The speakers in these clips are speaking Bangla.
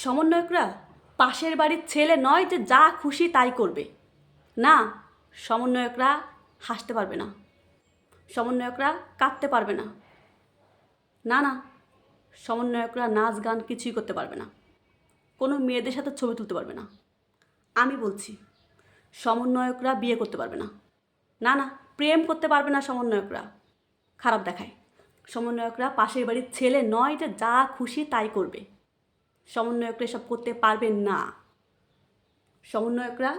সমন্বয়করা পাশের বাড়ির ছেলে নয় যে যা খুশি তাই করবে। না, সমন্বয়করা হাসতে পারবে না, সমন্বয়করা কাঁদতে পারবে না, না না, সমন্বয়করা নাচ গান কিছুই করতে পারবে না, কোনো মেয়েদের সাথে ছবি তুলতে পারবে না। আমি বলছি সমন্বয়করা বিয়ে করতে পারবে না, না না, প্রেম করতে পারবে না। সমন্বয়করা খারাপ দেখায়। সমন্বয়করা পাশের বাড়ির ছেলে নয় যে যা খুশি তাই করবে। সমন্বয়করা এসব করতে পারবেন না। সমন্বয়করা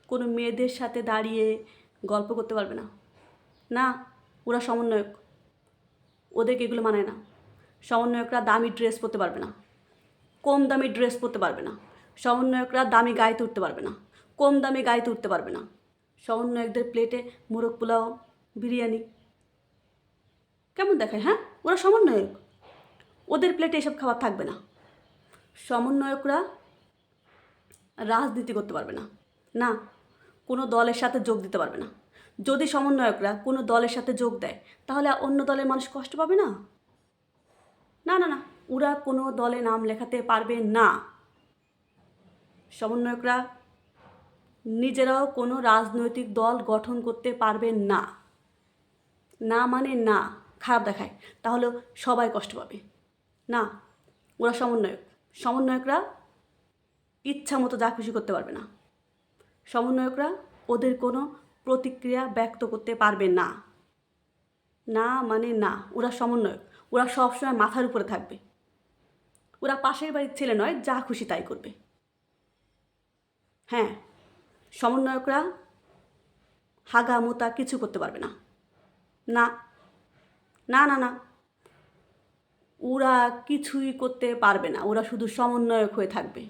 কোনো মেয়েদের সাথে দাঁড়িয়ে গল্প করতে পারবে না, না, ওরা সমন্বয়ক, ওদেরকে এগুলো মানায় না। সমন্বয়করা দামি ড্রেস পরতে পারবে না, কম দামি ড্রেস পরতে পারবে না। সমন্বয়করা দামি গাড়িতে উঠতে পারবে না, কম দামি গাড়িতে উঠতে পারবে না। সমন্বয়কদের প্লেটে মোরগ পোলাও, বিরিয়ানি কেমন দেখায়? হ্যাঁ, ওরা সমন্বয়ক, ওদের প্লেটে এসব খাবার থাকবে না। সমন্বয়করা রাজনীতি করতে পারবে না, না, কোনো দলের সাথে যোগ দিতে পারবে না। যদি সমন্বয়করা কোনো দলের সাথে যোগ দেয় তাহলে অন্য দলের মানুষ কষ্ট পাবে না, না না না, ওরা কোনো দলে নাম লেখাতে পারবে না। সমন্বয়করা নিজেরাও কোনো রাজনৈতিক দল গঠন করতে পারবেন না, না মানে না, খারাপ দেখায়, তাহলে সবাই কষ্ট পাবে। না, ওরা সমন্বয়ক, সমন্বয়করা ইচ্ছা মতো যা খুশি করতে পারবে না। সমন্বয়করা ওদের কোনো প্রতিক্রিয়া ব্যক্ত করতে পারবে না, না মানে না, ওরা সমন্বয়ক, ওরা সবসময় মাথার উপরে থাকবে। ওরা পাশের বাড়ির ছেলে নয়, যা খুশি তাই করবে। হ্যাঁ, সমন্বয়করা হাগা মোতা কিছু করতে পারবে না, না না না না, ওরা কিছুই করতে পারবে না। ওরা শুধু সমন্বয়ক হয়ে থাকবে,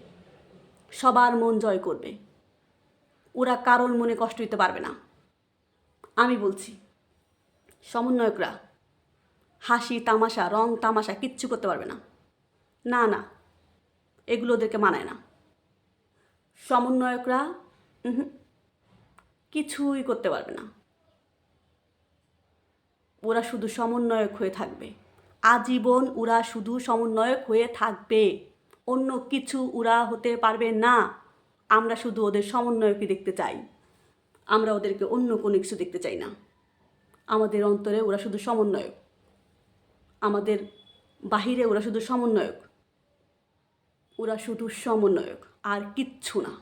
সবার মন জয় করবে। ওরা কারোর মনে কষ্ট দিতে পারবে না। আমি বলছি সমন্বয়করা হাসি তামাশা, রং তামাশা কিচ্ছু করতে পারবে না, না না, এগুলো ওদেরকে মানায় না। সমন্বয়করা কিছুই করতে পারবে না। ওরা শুধু সমন্বয়ক হয়ে থাকবে, আজীবন ওরা শুধু সমন্বয়ক হয়ে থাকবে, অন্য কিছু ওরা হতে পারবে না। আমরা শুধু ওদের সমন্বয়কই দেখতে চাই, আমরা ওদেরকে অন্য কোনো কিছু দেখতে চাই না। আমাদের অন্তরে ওরা শুধু সমন্বয়ক, আমাদের বাহিরে ওরা শুধু সমন্বয়ক, ওরা শুধু সমন্বয়ক আর কিচ্ছু না।